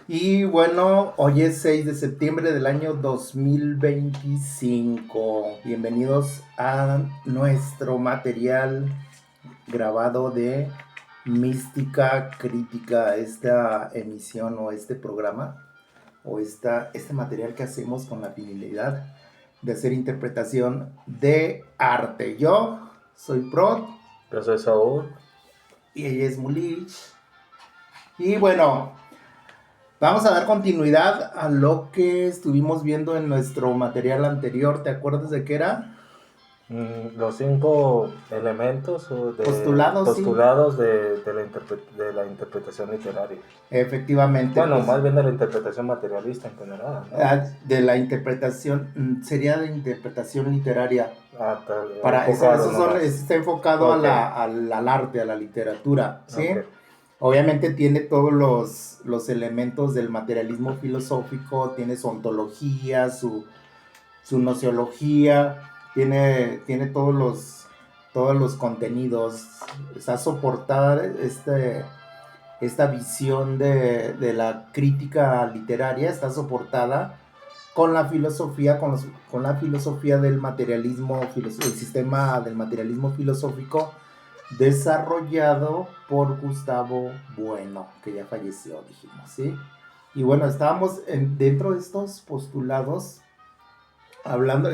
Y bueno, hoy es 6 de septiembre del año 2025. Bienvenidos a nuestro material grabado de Mística Crítica, esta emisión o este programa o este material que hacemos con la finalidad de hacer interpretación de arte. Yo soy Prod Yo soy Saúl. y ella es Mulich. Y bueno, vamos a dar continuidad a lo que estuvimos viendo en nuestro material anterior. ¿Te acuerdas de qué era? Los 5 elementos Postulados, sí. postulados de la interpretación literaria. Efectivamente, Bueno, pues más bien de la interpretación materialista en general, ¿no? de la interpretación, sería de interpretación literaria. Para Enfocado nomás. está enfocado Ok, al arte, a la literatura, ¿sí? ok. Obviamente tiene todos los elementos del materialismo filosófico, tiene su ontología, su nociología, tiene todos los contenidos, está soportada esta visión de la crítica literaria, está soportada con la filosofía, con la filosofía del materialismo, el sistema del materialismo filosófico desarrollado por Gustavo Bueno, que ya falleció, dijimos, ¿sí? Y bueno, estábamos dentro de estos postulados hablando,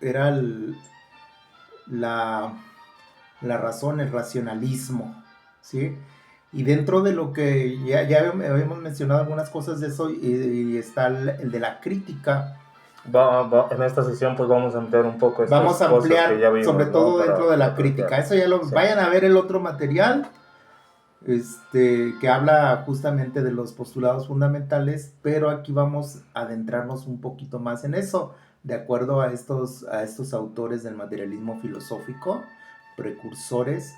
era la, la razón, el racionalismo, ¿sí? Y dentro de lo que ya habíamos mencionado algunas cosas de eso, y está el de la crítica. En esta sesión pues vamos a ampliar un poco estas Vamos a cosas que ya ampliar, sobre vimos, ¿no? todo dentro de la Para crítica. plantear. Eso ya lo Sí. vayan a ver el otro material, que habla justamente de los postulados fundamentales, pero aquí vamos a adentrarnos un poquito más en eso, de acuerdo a estos autores del materialismo filosófico, precursores,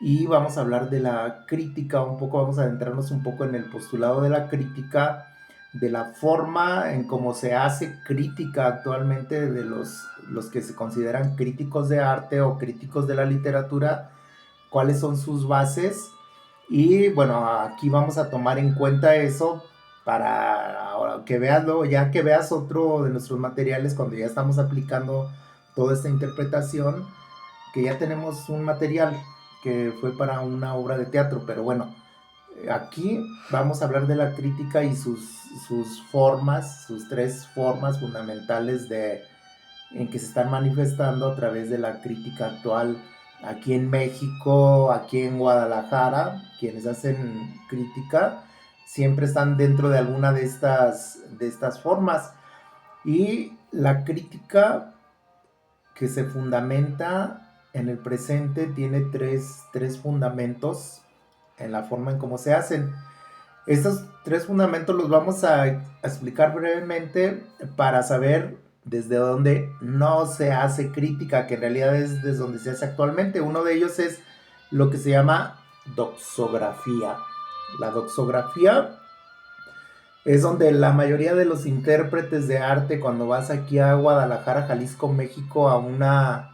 y vamos a hablar de la crítica un poco, vamos a adentrarnos un poco en el postulado de la crítica, de la forma en cómo se hace crítica actualmente de los que se consideran críticos de arte o críticos de la literatura, cuáles son sus bases. Y bueno, aquí vamos a tomar en cuenta eso para que veas luego, ya que veas otro de nuestros materiales cuando ya estamos aplicando toda esta interpretación, que ya tenemos un material que fue para una obra de teatro, pero bueno, aquí vamos a hablar de la crítica y sus formas, sus tres formas fundamentales en que se están manifestando a través de la crítica actual aquí en México, aquí en Guadalajara. Quienes hacen crítica siempre están dentro de alguna de estas formas. Y la crítica que se fundamenta en el presente tiene tres fundamentos en la forma en cómo se hacen. Estos tres fundamentos los vamos a explicar brevemente para saber desde dónde no se hace crítica, que en realidad es desde donde se hace actualmente. Uno de ellos es lo que se llama doxografía. La doxografía es donde la mayoría de los intérpretes de arte, cuando vas aquí a Guadalajara, Jalisco, México, a una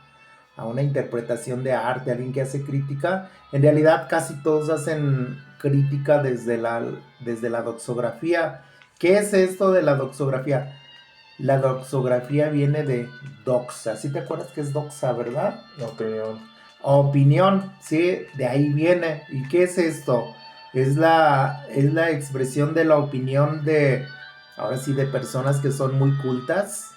interpretación de arte, alguien que hace crítica, en realidad casi todos hacen crítica desde la doxografía. ¿Qué es esto de la doxografía? La doxografía viene de doxa. ¿Sí te acuerdas que es doxa, verdad? Opinión. Opinión, sí, de ahí viene. ¿Y qué es esto? Es la expresión de la opinión de, ahora sí, de personas que son muy cultas,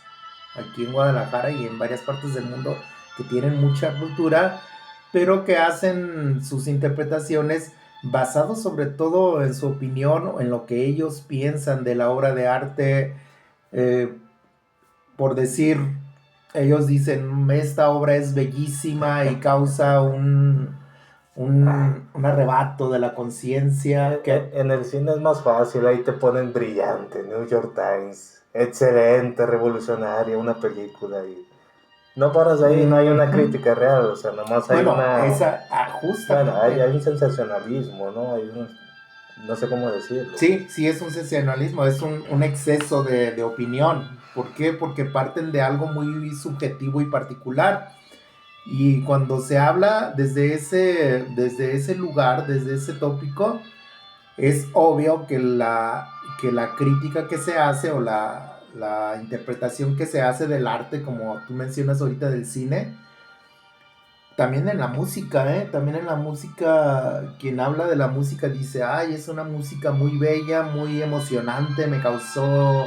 aquí en Guadalajara y en varias partes del mundo, que tienen mucha cultura, pero que hacen sus interpretaciones basados sobre todo en su opinión o en lo que ellos piensan de la obra de arte. eh, por decir, ellos dicen, esta obra es bellísima y causa un arrebato de la conciencia. En el cine es más fácil, ahí te ponen brillante, New York Times, excelente, revolucionaria, una película y no paras ahí, no hay una crítica real, o sea, nomás hay Bueno, una, bueno, justamente. hay un sensacionalismo, ¿no? No sé cómo decirlo. Sí, sí, es un sensacionalismo, es un exceso de opinión. ¿Por qué? Porque parten de algo muy subjetivo y particular. Y cuando se habla desde ese lugar, desde ese tópico, es obvio que la crítica que se hace o la interpretación que se hace del arte, como tú mencionas ahorita del cine, también en la música, ¿eh? También en la música, quien habla de la música dice, ay, es una música muy bella, muy emocionante, me causó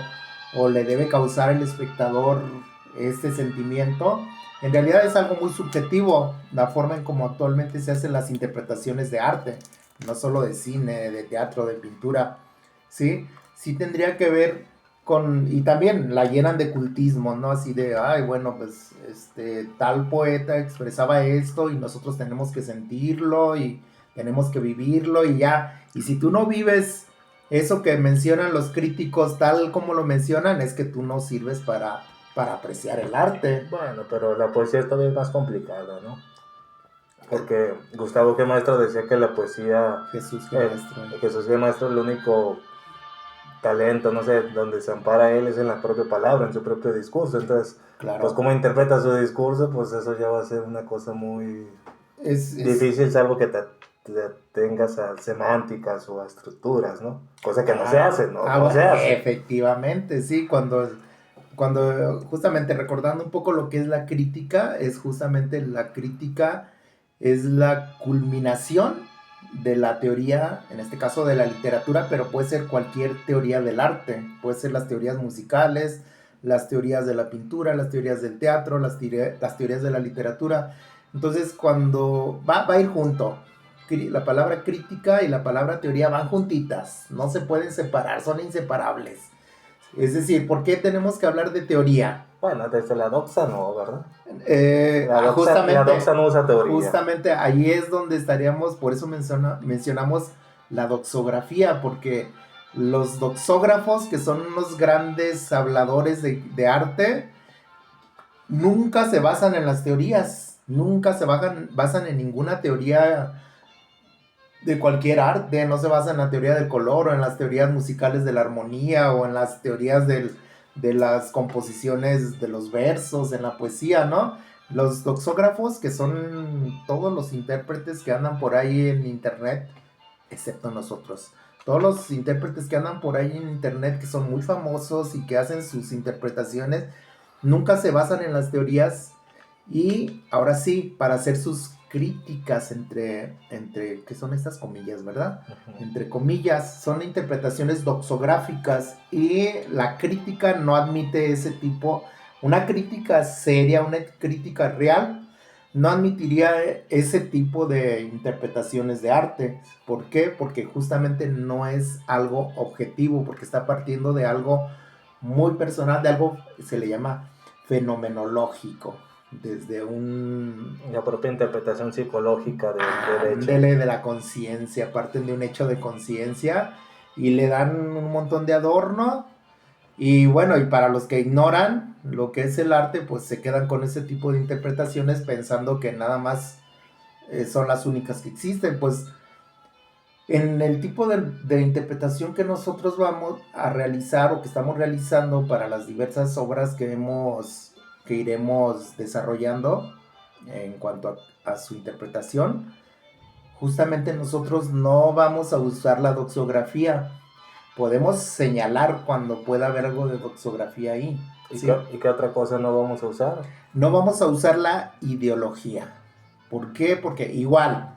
o le debe causar al espectador este sentimiento. En realidad es algo muy subjetivo, la forma en como actualmente se hacen las interpretaciones de arte, no solo de cine, de teatro, de pintura, ¿sí? Sí tendría que ver y también la llenan de cultismo, ¿no? Así de, ay, bueno, pues tal poeta expresaba esto y nosotros tenemos que sentirlo y tenemos que vivirlo y ya. Y si tú no vives eso que mencionan los críticos tal como lo mencionan, es que tú no sirves para apreciar el arte. Bueno, pero la poesía es todavía más complicada, ¿no? Porque Gustavo G. Maestro decía que la poesía, Jesús que maestro. Jesús G. Maestro, el único talento, no sé, donde se ampara él es en la propia palabra, en su propio discurso. Entonces, Claro. pues cómo interpreta su discurso, pues eso ya va a ser una cosa muy difícil, salvo que te tengas a semánticas o a estructuras, ¿no? Cosa que no se hace, ¿no? No se hace. Efectivamente, sí, cuando justamente recordando un poco lo que es la crítica, es justamente la crítica es la culminación de la teoría, en este caso de la literatura, pero puede ser cualquier teoría del arte, puede ser las teorías musicales, las teorías de la pintura, las teorías del teatro, las teorías de la literatura. Entonces, cuando va a ir junto, la palabra crítica y la palabra teoría van juntitas, no se pueden separar, son inseparables. Es decir, ¿por qué tenemos que hablar de teoría? Bueno, desde la doxa no, ¿verdad? La doxa no usa teoría. Justamente ahí es donde estaríamos, por eso mencionamos la doxografía, porque los doxógrafos, que son unos grandes habladores de arte, nunca se basan en las teorías, nunca se basan en ninguna teoría de cualquier arte, no se basa en la teoría del color o en las teorías musicales de la armonía o en las teorías de las composiciones de los versos, en la poesía, ¿no? Los doxógrafos, que son todos los intérpretes que andan por ahí en internet, excepto nosotros. Todos los intérpretes que andan por ahí en internet, que son muy famosos y que hacen sus interpretaciones, nunca se basan en las teorías y ahora sí, para hacer sus críticas entre ¿qué son estas comillas, verdad? Uh-huh. Entre comillas, son interpretaciones doxográficas y la crítica no admite ese tipo, una crítica seria, una crítica real, no admitiría ese tipo de interpretaciones de arte. ¿Por qué? Porque justamente no es algo objetivo, porque está partiendo de algo muy personal, de algo que se le llama fenomenológico, desde la propia interpretación psicológica del hecho. De la conciencia, parten de un hecho de conciencia y le dan un montón de adorno. Y bueno, y para los que ignoran lo que es el arte, pues se quedan con ese tipo de interpretaciones pensando que nada más son las únicas que existen. Pues en el tipo de interpretación que nosotros vamos a realizar o que estamos realizando para las diversas obras que iremos desarrollando en cuanto a su interpretación, justamente nosotros no vamos a usar la doxografía. Podemos señalar cuando pueda haber algo de doxografía ahí. ¿Sí? ¿Y qué otra cosa no vamos a usar? No vamos a usar la ideología. ¿Por qué? Porque igual,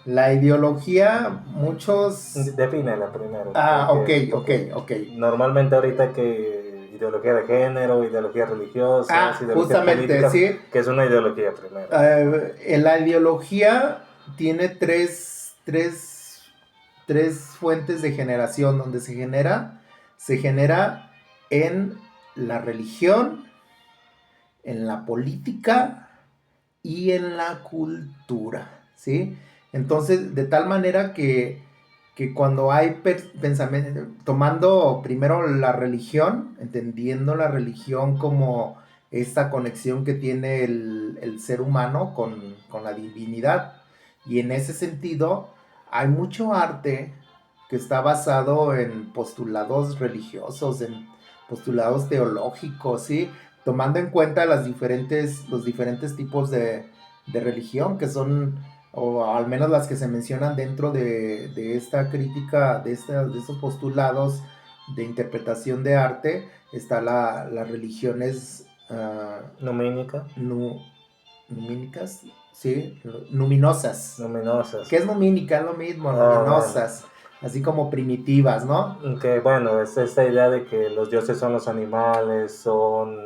la ideología, muchos... Defínela primero. Ok. Normalmente ahorita que ideología de género, ideología religiosa, ideología justamente, política, sí. ¿Qué es una ideología primero? La ideología tiene tres fuentes de generación donde se genera en la religión, en la política y en la cultura, ¿sí? Entonces, de tal manera que cuando hay pensamiento, tomando primero la religión, entendiendo la religión como esta conexión que tiene el ser humano con la divinidad, y en ese sentido hay mucho arte que está basado en postulados religiosos, en postulados teológicos, ¿sí? Tomando en cuenta los diferentes tipos de religión, que son o al menos las que se mencionan dentro de esta crítica, de estos postulados de interpretación de arte, está las religiones numínica. Numínicas, sí, luminosas. Luminosas. ¿Qué es lumínica? Es lo mismo, luminosas. Bueno. Así como primitivas, ¿no? Que bueno, es esta idea de que los dioses son los animales, son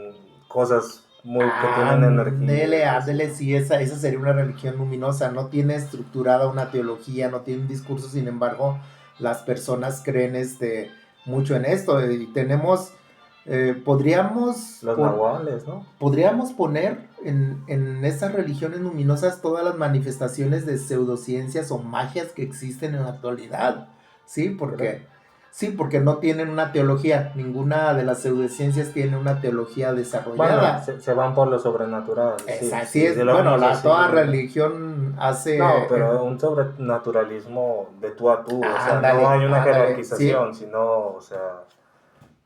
cosas que tienen energía. Ándele, sí, esa sería una religión luminosa, no tiene estructurada una teología, no tiene un discurso, sin embargo, las personas creen mucho en esto, y tenemos, podríamos... Los nahuales, ¿no? Podríamos poner en esas religiones luminosas todas las manifestaciones de pseudociencias o magias que existen en la actualidad, ¿sí? Porque no tienen una teología, ninguna de las pseudociencias tiene una teología desarrollada. Bueno, se van por lo sobrenatural. Sí, es, bueno, toda religión hace... No, pero un sobrenaturalismo de tú a tú, o sea, no hay una jerarquización, sino, o sea,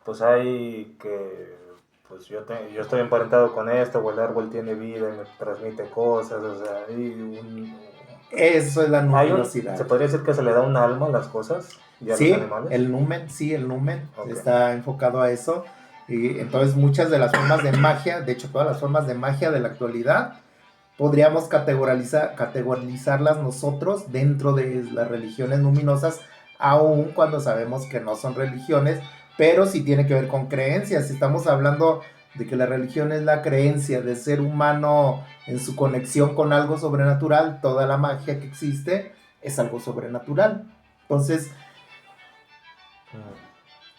pues hay que, pues yo estoy emparentado con esto, o el árbol tiene vida y me transmite cosas, o sea, eso es la luminosidad. ¿Se podría decir que se le da un alma a las cosas y a los animales? El numen está enfocado a eso. Y entonces muchas de las formas de magia, de hecho todas las formas de magia de la actualidad, podríamos categorizarlas nosotros dentro de las religiones luminosas, aun cuando sabemos que no son religiones, pero sí tiene que ver con creencias. Si estamos hablando de que la religión es la creencia del ser humano en su conexión con algo sobrenatural, toda la magia que existe es algo sobrenatural. Entonces,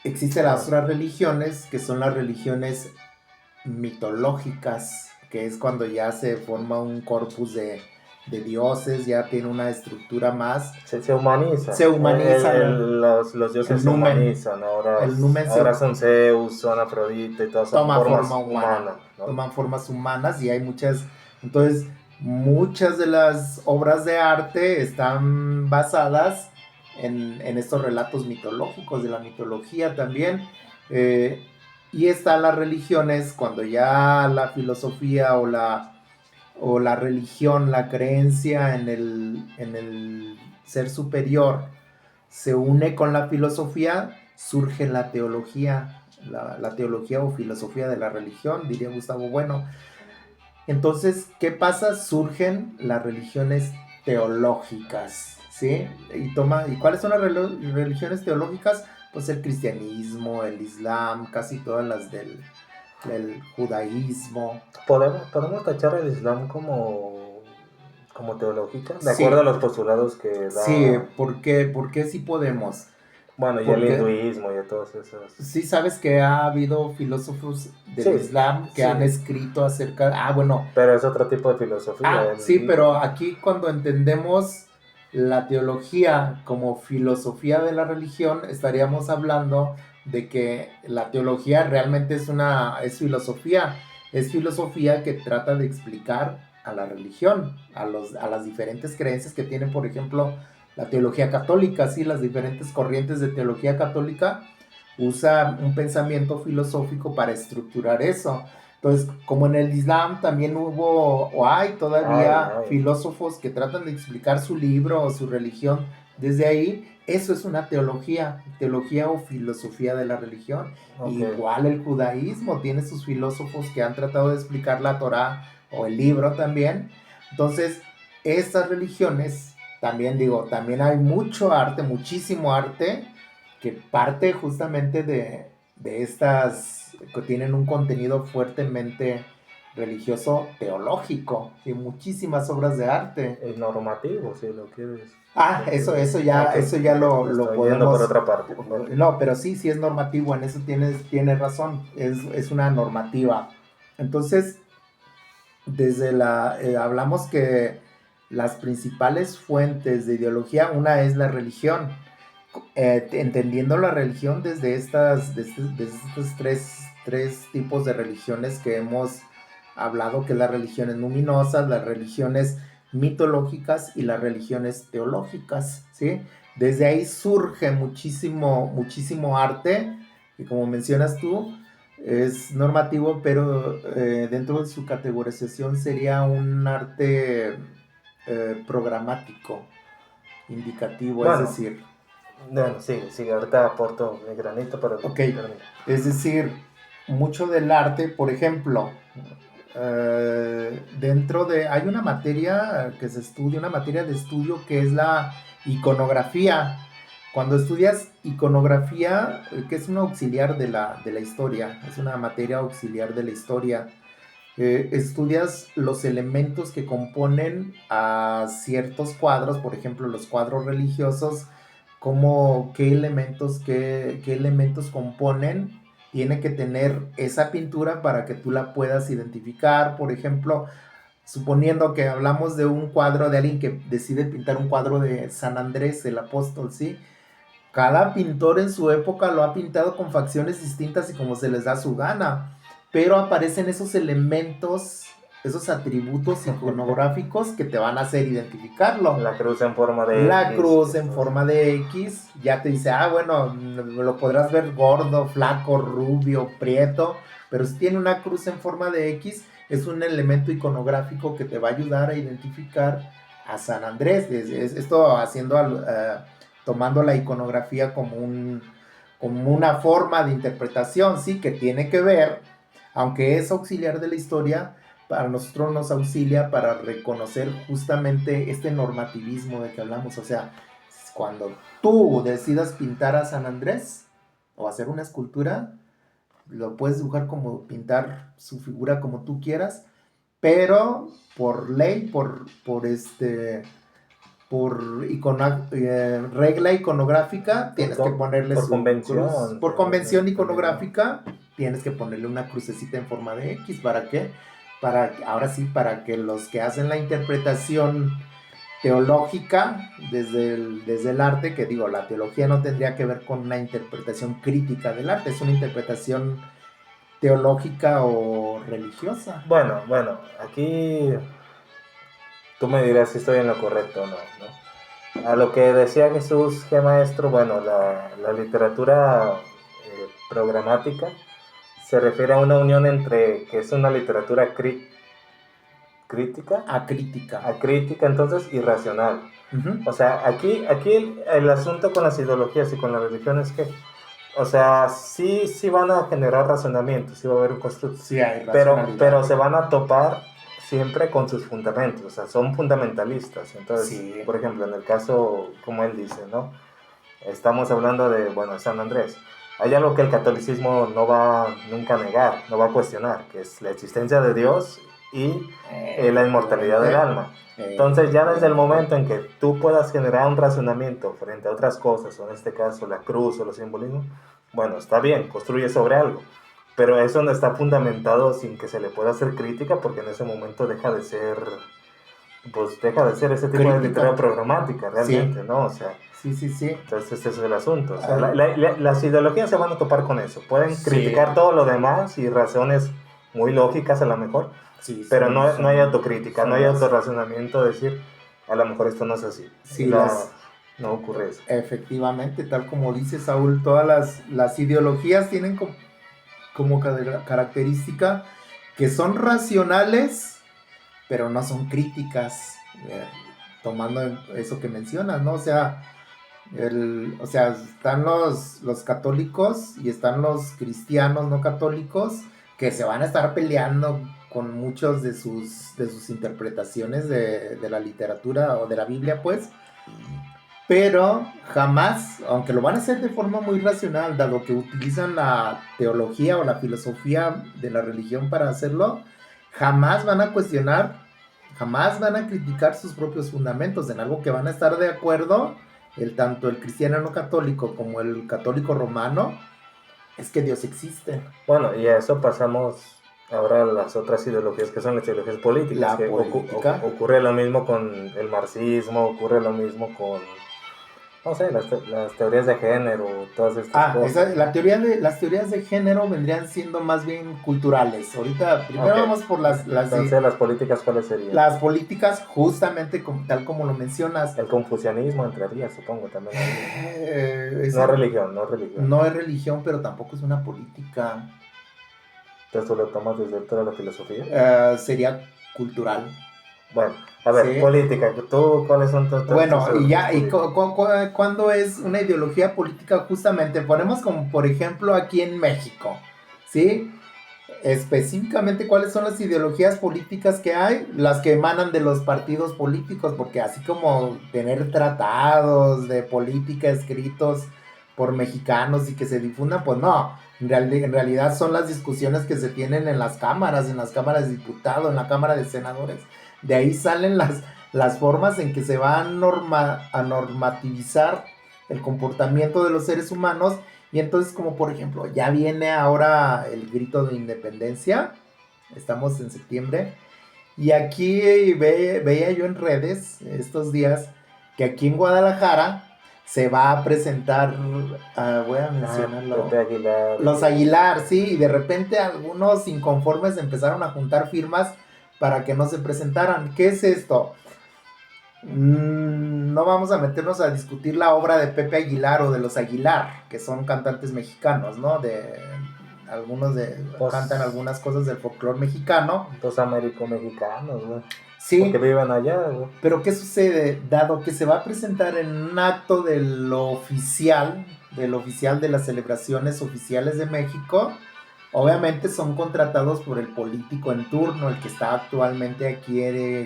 existen las otras religiones, que son las religiones mitológicas, que es cuando ya se forma un corpus de dioses, ya tiene una estructura más. Se humaniza. Se humaniza. Los dioses se humanizan. Ahora son Zeus, son Afrodita y todas son formas humanas. ¿no? Toman formas humanas y hay muchas. Entonces, muchas de las obras de arte están basadas en estos relatos mitológicos, de la mitología también. Y están las religiones, cuando ya la filosofía o la religión, la creencia en el ser superior se une con la filosofía, surge la teología, la teología o filosofía de la religión, diría Gustavo Bueno. Entonces, ¿qué pasa? Surgen las religiones teológicas, ¿sí? ¿Y cuáles son las religiones teológicas? Pues el cristianismo, el islam, casi todas las del judaísmo. ¿Podemos tachar el islam como teológica? De acuerdo a los postulados que da... Sí, ¿por qué sí podemos? Bueno, y el hinduismo y todos esos. Sí, sabes que ha habido filósofos del Islam que han escrito acerca... bueno. Pero es otro tipo de filosofía. Sí, pero aquí cuando entendemos la teología como filosofía de la religión, estaríamos hablando de que la teología realmente es filosofía que trata de explicar a la religión, a las diferentes creencias que tienen, por ejemplo, la teología católica. Sí, las diferentes corrientes de teología católica usan un pensamiento filosófico para estructurar eso. Entonces, como en el Islam también hubo o hay todavía filósofos que tratan de explicar su libro o su religión desde ahí, eso es una teología o filosofía de la religión. Igual el judaísmo tiene sus filósofos que han tratado de explicar la Torá o el libro también. Entonces, estas religiones, también hay mucho arte, muchísimo arte, que parte justamente de estas que tienen un contenido fuertemente religioso teológico y muchísimas obras de arte. El normativo, si lo quieres. Eso ya lo podemos... por otra parte. No, pero sí es normativo, en eso tienes razón, es una normativa. Entonces, hablamos que las principales fuentes de ideología, una es la religión. Entendiendo la religión desde estos tres tipos de religiones que hemos hablado, que es las religiones luminosas, las religiones mitológicas y las religiones teológicas, ¿sí? Desde ahí surge muchísimo arte, que como mencionas tú, es normativo, pero dentro de su categorización sería un arte programático, indicativo, bueno, es decir... Bueno, sí, ahorita aporto mi granito para... Ok, es decir, mucho del arte, por ejemplo, hay una materia que se estudia, una materia de estudio que es la iconografía. Cuando estudias iconografía, que es un auxiliar de la historia, es una materia auxiliar de la historia, estudias los elementos que componen a ciertos cuadros, por ejemplo, los cuadros religiosos, como qué elementos componen, tiene que tener esa pintura para que tú la puedas identificar. Por ejemplo, suponiendo que hablamos de un cuadro de alguien que decide pintar un cuadro de San Andrés, el apóstol, ¿sí? Cada pintor en su época lo ha pintado con facciones distintas y como se les da su gana, pero aparecen esos elementos, esos atributos iconográficos que te van a hacer identificarlo. La cruz en forma de X. La cruz en forma de X, ya te dice, bueno, lo podrás ver gordo, flaco, rubio, prieto, pero si tiene una cruz en forma de X, es un elemento iconográfico que te va a ayudar a identificar a San Andrés. Esto haciendo... tomando la iconografía como una forma de interpretación, sí, que tiene que ver, aunque es auxiliar de la historia, para nosotros nos auxilia para reconocer justamente este normativismo de que hablamos. O sea, cuando tú decidas pintar a San Andrés o hacer una escultura, lo puedes dibujar como pintar su figura como tú quieras, pero por ley, por regla iconográfica, tienes que ponerle por convención, cruz. Por convención iconográfica, tienes que ponerle una crucecita en forma de X. ¿Para qué? Ahora sí, para que los que hacen la interpretación teológica desde el arte, que digo, la teología no tendría que ver con una interpretación crítica del arte, es una interpretación teológica o religiosa. Bueno, aquí tú me dirás si estoy en lo correcto o no. A lo que decía Jesús, que maestro, bueno, la literatura programática se refiere a una unión entre, que es una literatura crítica. Acrítica, entonces, y racional. O sea, aquí el asunto con las ideologías y con la religión es que, o sea, sí van a generar razonamiento, sí va a haber un constructo, sí hay pero se van a topar siempre con sus fundamentos, o sea, son fundamentalistas. Entonces, sí. Por ejemplo, en el caso, como él dice, ¿no? Estamos hablando de, San Andrés. Hay algo que el catolicismo no va nunca a negar, no va a cuestionar, que es la existencia de Dios y la inmortalidad del alma. Entonces, ya desde el momento en que tú puedas generar un razonamiento frente a otras cosas, o en este caso la cruz o los simbolismos, bueno, está bien, construye sobre algo, pero eso no está fundamentado sin que se le pueda hacer crítica, porque en ese momento deja de ser ese tipo crítica. De literatura programática, realmente, sí. ¿No? O sea, sí. Entonces ese es el asunto. O sea, las ideologías se van a topar con eso. Pueden criticar todo lo demás y razones muy lógicas a lo mejor, pero no hay autocrítica, no hay autorrazonamiento de decir, a lo mejor esto no es así. Sí, no ocurre eso. Efectivamente, tal como dice Saúl, todas las ideologías tienen como característica que son racionales, pero no son críticas, tomando eso que mencionas, ¿no? O sea, están los católicos y están los cristianos no católicos que se van a estar peleando con muchos de sus interpretaciones de la literatura o de la Biblia, pues, pero jamás, aunque lo van a hacer de forma muy racional, dado que utilizan la teología o la filosofía de la religión para hacerlo, jamás van a cuestionar, jamás van a criticar sus propios fundamentos. En algo que van a estar de acuerdo, tanto el cristiano no católico como el católico romano, es que Dios existe. Bueno, y a eso pasamos ahora a las otras ideologías, que son las ideologías políticas. Ocurre lo mismo con el marxismo, ocurre lo mismo con, no sé, las teorías de género, todas estas cosas. Las teorías de género vendrían siendo más bien culturales. Ahorita, primero vamos por Entonces, ¿las políticas cuáles serían? Las políticas, justamente tal como lo mencionas. El confucianismo entraría, supongo, también. No es religión. No es religión, pero tampoco es una política. ¿Entonces tú lo tomas desde toda la filosofía? Sería cultural. Bueno, a ver, ¿sí? Política, ¿tú cuáles son tus... Bueno, ¿cuándo es una ideología política? Justamente, ponemos como por ejemplo aquí en México, ¿sí? Específicamente, ¿cuáles son las ideologías políticas que hay? Las que emanan de los partidos políticos, porque así como tener tratados de política escritos por mexicanos y que se difundan, pues no, en realidad son las discusiones que se tienen en las cámaras de diputados, en la Cámara de Senadores. De ahí salen las formas en que se va a normativizar el comportamiento de los seres humanos. Y entonces, como por ejemplo, ya viene ahora el grito de independencia, estamos en septiembre, y aquí veía yo en redes estos días que aquí en Guadalajara se va a presentar, voy a mencionarlo, Aguilar, los Aguilar, sí, y de repente algunos inconformes empezaron a juntar firmas para que no se presentaran. ¿Qué es esto? No vamos a meternos a discutir la obra de Pepe Aguilar o de los Aguilar, que son cantantes mexicanos, ¿no? Algunos cantan algunas cosas del folclore mexicano. Los américo-mexicanos, ¿no? Sí. Porque viven allá, ¿no? Pero ¿qué sucede? Dado que se va a presentar en un acto de lo oficial de las celebraciones oficiales de México, obviamente son contratados por el político en turno, el que está actualmente aquí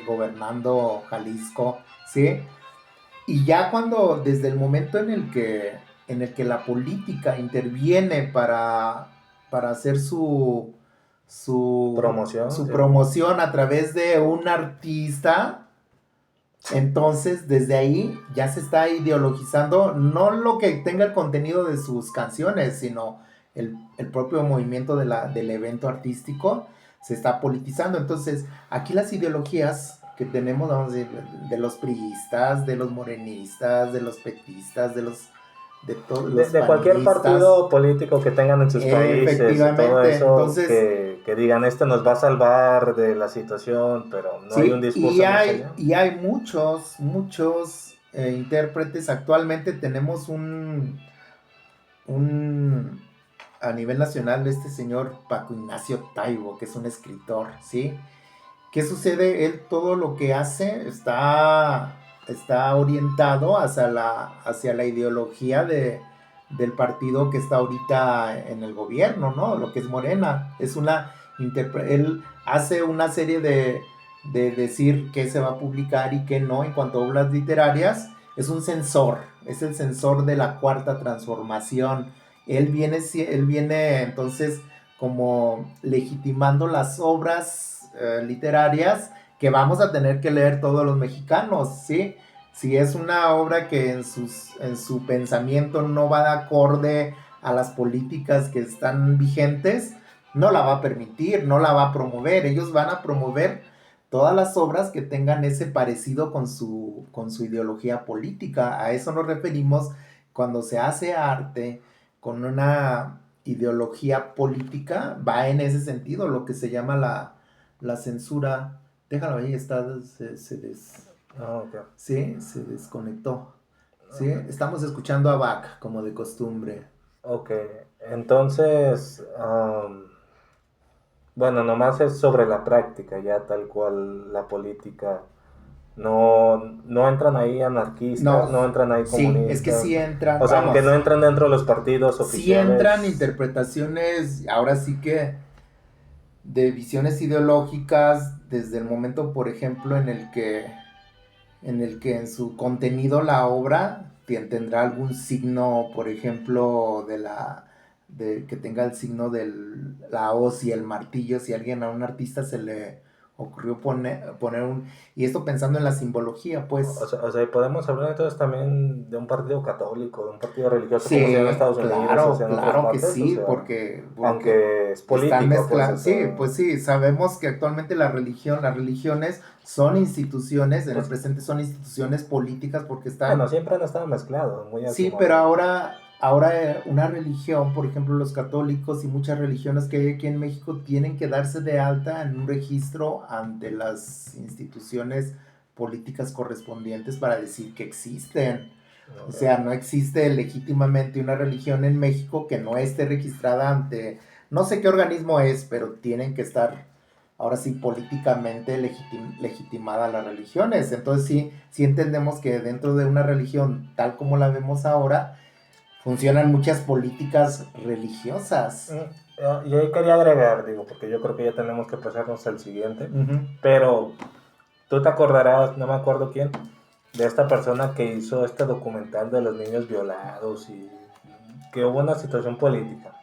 gobernando Jalisco, ¿sí? Y ya cuando, desde el momento en el que la política interviene para hacer su promoción a través de un artista, entonces desde ahí ya se está ideologizando no lo que tenga el contenido de sus canciones, sino el propio movimiento del evento artístico se está politizando. Entonces aquí las ideologías que tenemos, vamos a decir, de los priistas, de los morenistas, de los petistas, de todos los de cualquier partido político que tengan en sus países, efectivamente, todo eso, entonces, que digan, nos va a salvar de la situación, pero no, sí, hay un discurso y hay muchos intérpretes. Actualmente tenemos a nivel nacional este señor Paco Ignacio Taibo, que es un escritor, ¿sí? ¿Qué sucede? Él todo lo que hace está orientado hacia la ideología del partido que está ahorita en el gobierno, ¿no? Lo que es Morena. Él hace una serie de decir qué se va a publicar y qué no en cuanto a obras literarias. Es un censor, es el censor de la cuarta transformación. Él viene entonces como legitimando las obras literarias que vamos a tener que leer todos los mexicanos, ¿sí? Si es una obra que en su pensamiento no va de acorde a las políticas que están vigentes, no la va a permitir, no la va a promover. Ellos van a promover todas las obras que tengan ese parecido con su ideología política. A eso nos referimos cuando se hace arte con una ideología política, va en ese sentido, lo que se llama la censura. Déjalo ahí, sí, se desconectó. ¿Sí? Estamos escuchando a Bach, como de costumbre. Ok, entonces, bueno, nomás es sobre la práctica, ya tal cual la política. No entran ahí anarquistas, no entran ahí comunistas. Sí, es que sí entran. O sea, aunque no entran dentro de los partidos oficiales. Sí entran interpretaciones, ahora sí que de visiones ideológicas, desde el momento, por ejemplo, en el que en su contenido la obra tendrá algún signo, por ejemplo, que tenga el signo de la hoz y el martillo. Si a un artista se le ocurrió poner un... Y esto pensando en la simbología, pues... O sea, podemos hablar entonces también de un partido católico, de un partido religioso, sí, como sea en Estados Unidos. Claro que sí, o sea, porque aunque es político. Pues, sí, pues sí, sabemos que actualmente las religiones son instituciones, en el presente son instituciones políticas porque están... Bueno, siempre han estado mezclados. Sí, pero ahora una religión, por ejemplo los católicos y muchas religiones que hay aquí en México tienen que darse de alta en un registro ante las instituciones políticas correspondientes para decir que existen. Okay. O sea, no existe legítimamente una religión en México que no esté registrada ante, no sé qué organismo es, pero tienen que estar ahora sí, políticamente legitimada las religiones. Entonces sí entendemos que dentro de una religión tal como la vemos ahora, funcionan muchas políticas religiosas. Y ahí quería agregar, digo, porque yo creo que ya tenemos que pasarnos al siguiente, pero tú te acordarás, no me acuerdo quién, de esta persona que hizo este documental de los niños violados y que hubo una situación política.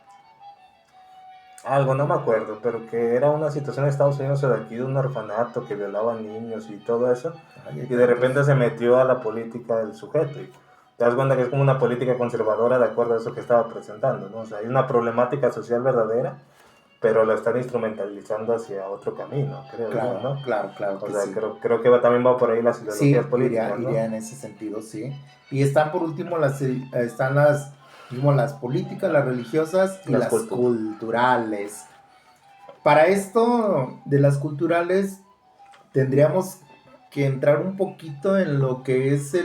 Algo, no me acuerdo, pero que era una situación en Estados Unidos o de aquí de un orfanato que violaban niños y todo eso, y de repente se metió a la política del sujeto. Y te das cuenta que es como una política conservadora de acuerdo a eso que estaba presentando, ¿no? O sea, hay una problemática social verdadera, pero lo están instrumentalizando hacia otro camino, creo claro, yo, ¿no? Claro. O sea, sí. creo que también va por ahí las ideologías políticas, ¿no? Iría en ese sentido, sí. Y están por último las políticas, las religiosas y las culturales. Para esto de las culturales tendríamos que entrar un poquito en lo que es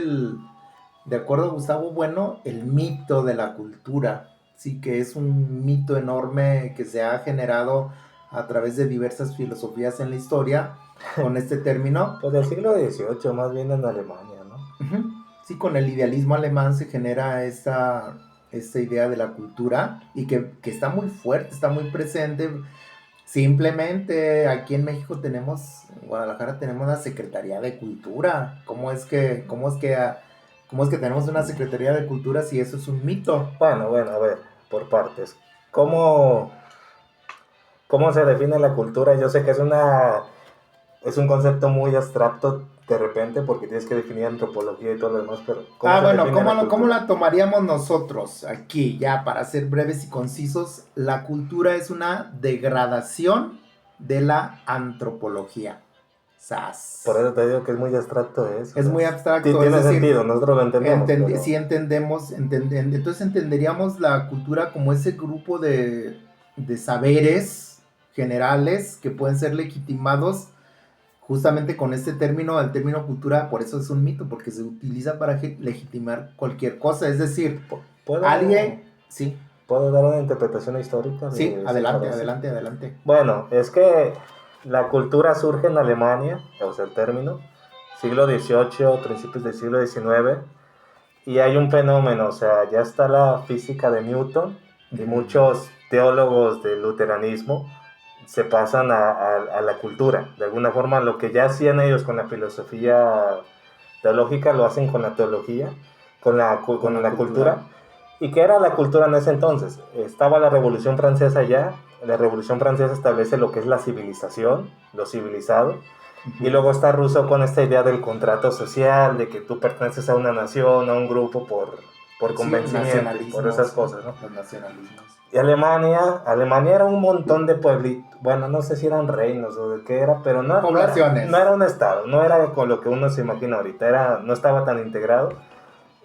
de acuerdo a Gustavo Bueno, el mito de la cultura. Sí, que es un mito enorme que se ha generado a través de diversas filosofías en la historia con este término. Pues del siglo XVIII, más bien en Alemania, ¿no? Sí, con el idealismo alemán se genera esta idea de la cultura y que está muy fuerte, está muy presente. Simplemente aquí en México en Guadalajara tenemos la Secretaría de Cultura. ¿Cómo es que tenemos una Secretaría de Cultura si eso es un mito? Bueno, a ver, por partes. ¿Cómo se define la cultura? Yo sé que es un concepto muy abstracto de repente porque tienes que definir antropología y todo lo demás, pero ¿cómo la tomaríamos nosotros aquí? Ya, para ser breves y concisos, la cultura es una degradación de la antropología. ¡Sas! Por eso te digo que es muy abstracto eso. Es muy abstracto. Tiene sentido, nosotros lo entendemos. Sí entendemos, entonces entenderíamos la cultura como ese grupo de saberes generales que pueden ser legitimados justamente con este término, el término cultura, por eso es un mito, porque se utiliza para legitimar cualquier cosa, es decir, alguien, sí. ¿Puedo dar una interpretación histórica? Sí, adelante. Bueno, es que la cultura surge en Alemania, o sea, el término, siglo XVIII, principios del siglo XIX, y hay un fenómeno, o sea, ya está la física de Newton, y muchos teólogos del luteranismo se pasan a la cultura. De alguna forma, lo que ya hacían ellos con la filosofía teológica, lo hacen con la teología, con la cultura. ¿Y qué era la cultura en ese entonces? Estaba la Revolución Francesa ya. La Revolución Francesa establece lo que es la civilización, lo civilizado. Y luego está Rousseau con esta idea del contrato social, de que tú perteneces a una nación, a un grupo por convencimiento, por esas cosas, ¿no? Los nacionalismos. Y Alemania era un montón de pueblitos, bueno, no sé si eran reinos o de qué era, pero no era un estado, no era con lo que uno se imagina ahorita, no estaba tan integrado.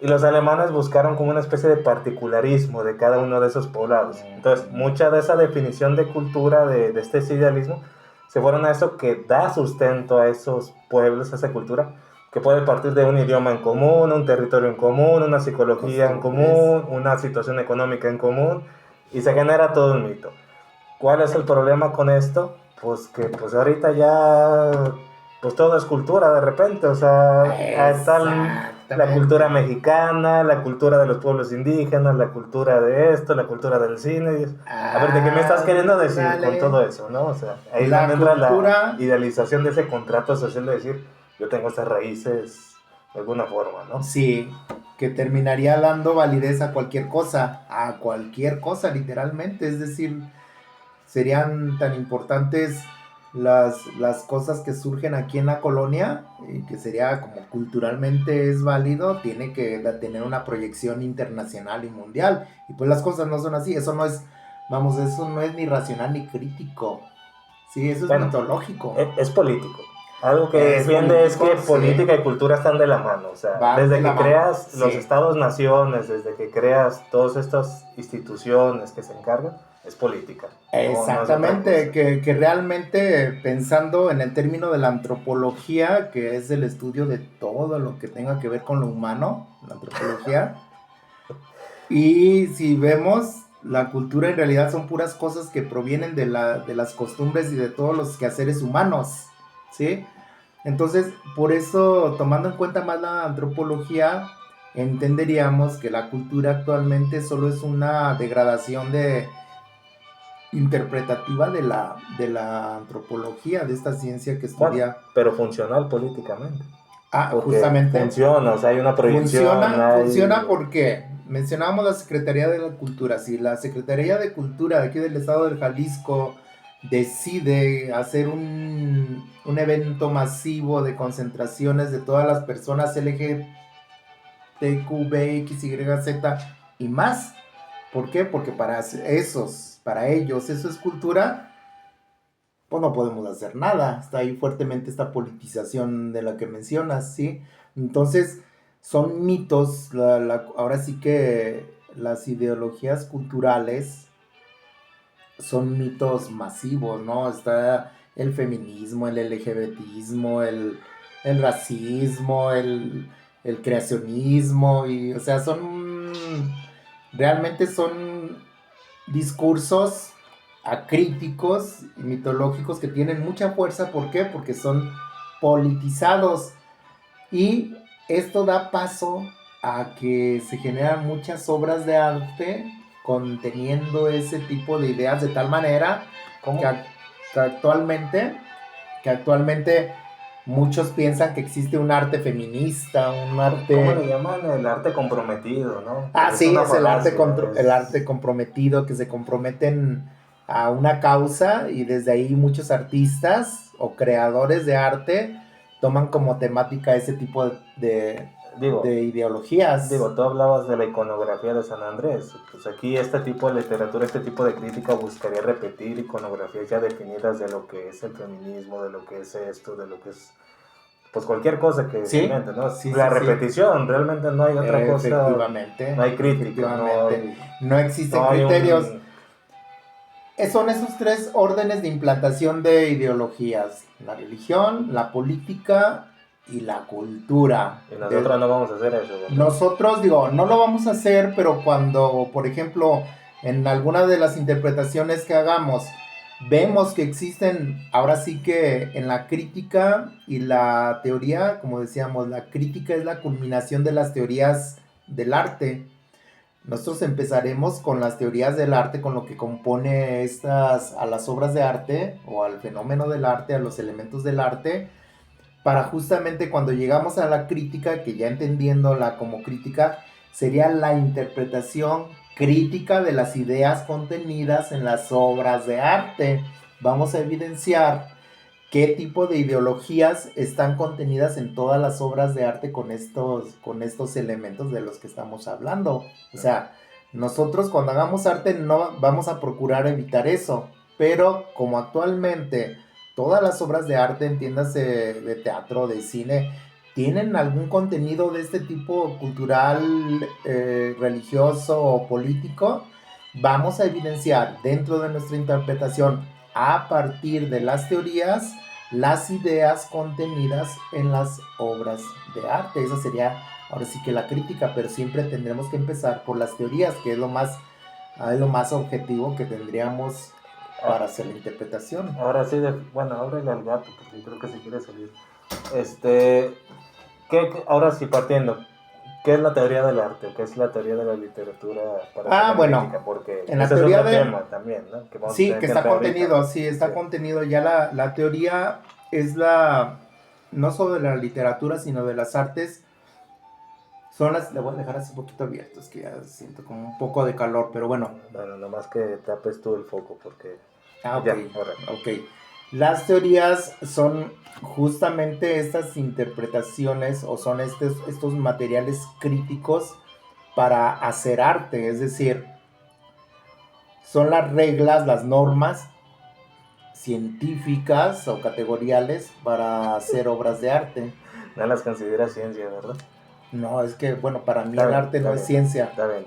Y los alemanes buscaron como una especie de particularismo de cada uno de esos poblados. Entonces, mucha de esa definición de cultura, de este idealismo, se fueron a eso que da sustento a esos pueblos, a esa cultura, que puede partir de un idioma en común, un territorio en común, una psicología en común, una situación económica en común, y se genera todo un mito. ¿Cuál es el problema con esto? Pues que pues ahorita ya pues todo es cultura de repente, o sea, está la cultura mexicana, la cultura de los pueblos indígenas, la cultura de esto, la cultura del cine. A ver, ¿de qué me estás queriendo decir con todo eso, no? O sea, ahí entra la idealización de ese contrato social de decir, yo tengo estas raíces de alguna forma, ¿no? Sí, que terminaría dando validez a cualquier cosa literalmente, es decir, serían tan importantes las cosas que surgen aquí en la colonia, que sería como culturalmente es válido, tiene que tener una proyección internacional y mundial, y pues las cosas no son así, eso no es ni racional ni crítico, sí, eso es mitológico. Es político. Algo que defiende es que política y cultura están de la mano, o sea, desde que creas los estados-naciones, desde que creas todas estas instituciones que se encargan, es política. Exactamente, no que realmente pensando en el término de la antropología, que es el estudio de todo lo que tenga que ver con lo humano, la antropología, y si vemos, La cultura en realidad son puras cosas que provienen de las costumbres y de todos los quehaceres humanos, ¿sí? Entonces, por eso, tomando en cuenta más la antropología, entenderíamos que la cultura actualmente solo es una degradación interpretativa de la antropología, de esta ciencia que estudia. Bueno, pero funcional políticamente. Justamente. Funciona, o sea, hay una proyección. Funciona porque mencionábamos la Secretaría de la Cultura. Si la Secretaría de Cultura de aquí del estado de Jalisco decide hacer un evento masivo de concentraciones de todas las personas LGBTQ, X, Y, Z y más, ¿por qué? Porque para ellos eso es cultura, pues no podemos hacer nada. Está ahí fuertemente esta politización de la que mencionas, ¿sí? Entonces, son mitos, ahora sí que las ideologías culturales son mitos masivos, ¿no? Está el feminismo, el LGBTismo, el racismo, el creacionismo, y, o sea, realmente son discursos acríticos y mitológicos que tienen mucha fuerza. ¿Por qué? Porque son politizados, y esto da paso a que se generan muchas obras de arte conteniendo ese tipo de ideas de tal manera que actualmente muchos piensan que existe un arte feminista, un arte... ¿Cómo le llaman? El arte comprometido, ¿no? Sí, es el arte comprometido, que se comprometen a una causa, y desde ahí muchos artistas o creadores de arte toman como temática ese tipo de ideologías. Tú hablabas de la iconografía de San Andrés. Pues aquí este tipo de literatura, este tipo de crítica buscaría repetir iconografías ya definidas de lo que es el feminismo, de lo que es esto, de lo que es... pues cualquier cosa que se invente, ¿no? Repetición, realmente no hay otra cosa. Efectivamente. No hay crítica, no existen criterios. Son esos tres órdenes de implantación de ideologías: la religión, la política y la cultura. Y nosotros no vamos a hacer eso, ¿verdad? Nosotros, no lo vamos a hacer, pero cuando, por ejemplo, en alguna de las interpretaciones que hagamos, vemos que existen, ahora sí que en la crítica y la teoría, como decíamos, la crítica es la culminación de las teorías del arte. Nosotros empezaremos con las teorías del arte, con lo que compone a las obras de arte, o al fenómeno del arte, a los elementos del arte, para justamente cuando llegamos a la crítica, que ya entendiéndola como crítica, sería la interpretación crítica de las ideas contenidas en las obras de arte. Vamos a evidenciar qué tipo de ideologías están contenidas en todas las obras de arte con estos elementos de los que estamos hablando. O sea, nosotros cuando hagamos arte no vamos a procurar evitar eso, pero como actualmente todas las obras de arte, entiéndase de teatro, de cine, tienen algún contenido de este tipo cultural, religioso o político, vamos a evidenciar dentro de nuestra interpretación, a partir de las teorías, las ideas contenidas en las obras de arte. Esa sería ahora sí que la crítica, pero siempre tendremos que empezar por las teorías, que es lo más objetivo que tendríamos para hacer la interpretación. Ahora sí, ábrele al gato, porque creo que se quiere salir. Ahora sí, partiendo, ¿qué es la teoría del arte? ¿Qué es la teoría de la literatura para crítica? Porque en la teoría es tema también, ¿no? Que está contenido, contenido. Ya la teoría es no solo de la literatura, sino de las artes. Le voy a dejar así un poquito abierto, es que ya siento como un poco de calor, pero bueno. Bueno, nomás que tapes tú el foco, porque... Ok. Las teorías son justamente estas interpretaciones, o son estos materiales críticos para hacer arte, es decir, son las reglas, las normas científicas o categoriales para hacer obras de arte. No las consideras ciencia, ¿verdad? No, es que, para mí el arte no es ciencia. Está bien.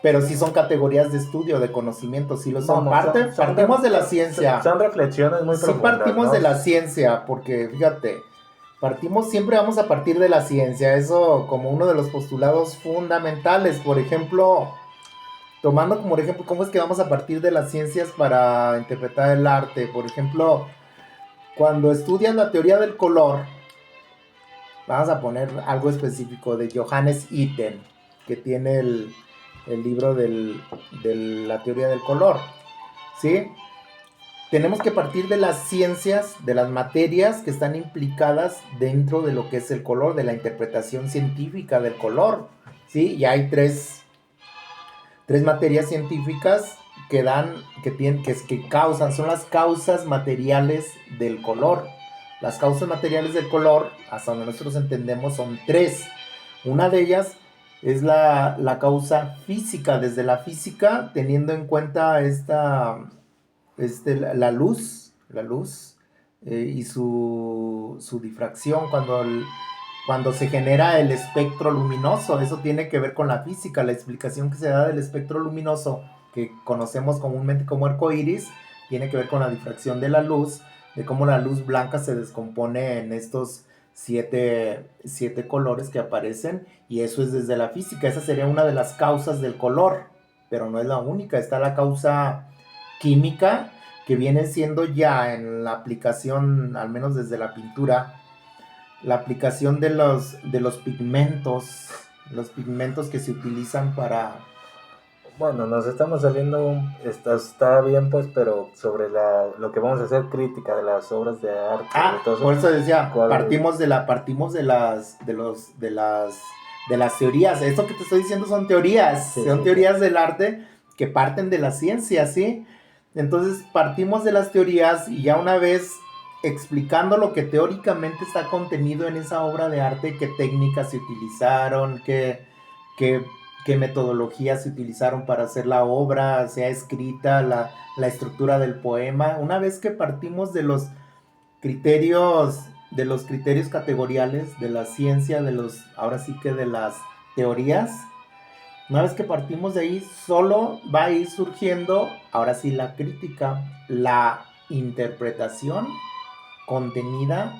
Pero sí son categorías de estudio, de conocimiento, sí lo son. Partimos de la ciencia. Son reflexiones muy profundas. Sí partimos de la ciencia, porque fíjate, siempre vamos a partir de la ciencia, eso como uno de los postulados fundamentales. Por ejemplo, tomando como ejemplo, ¿cómo es que vamos a partir de las ciencias para interpretar el arte? Por ejemplo, cuando estudian la teoría del color, vamos a poner algo específico de Johannes Itten, que tiene el libro de la teoría del color, ¿sí? Tenemos que partir de las ciencias, de las materias que están implicadas dentro de lo que es el color, de la interpretación científica del color, ¿sí? Y hay tres materias científicas que causan, son las causas materiales del color. Las causas materiales del color, hasta donde nosotros entendemos, son tres. Una de ellas es la causa física, desde la física, teniendo en cuenta la luz, y su difracción cuando se genera el espectro luminoso. Eso tiene que ver con la física, la explicación que se da del espectro luminoso, que conocemos comúnmente como arco iris, tiene que ver con la difracción de la luz, de cómo la luz blanca se descompone en estos siete colores que aparecen, y eso es desde la física. Esa sería una de las causas del color, pero no es la única. Está la causa química, que viene siendo ya en la aplicación, al menos desde la pintura, la aplicación de los pigmentos que se utilizan para... Bueno, nos estamos saliendo, está bien pues, pero sobre lo que vamos a hacer, crítica de las obras de arte. Por eso decía, partimos de las teorías. Esto que te estoy diciendo son teorías, teorías del arte que parten de la ciencia, ¿sí? Entonces partimos de las teorías, y ya una vez explicando lo que teóricamente está contenido en esa obra de arte, qué técnicas se utilizaron, qué metodologías se utilizaron para hacer la obra, sea escrita, la estructura del poema. Una vez que partimos de los criterios categoriales de la ciencia, ahora sí que de las teorías, una vez que partimos de ahí, solo va a ir surgiendo, ahora sí, la crítica, la interpretación contenida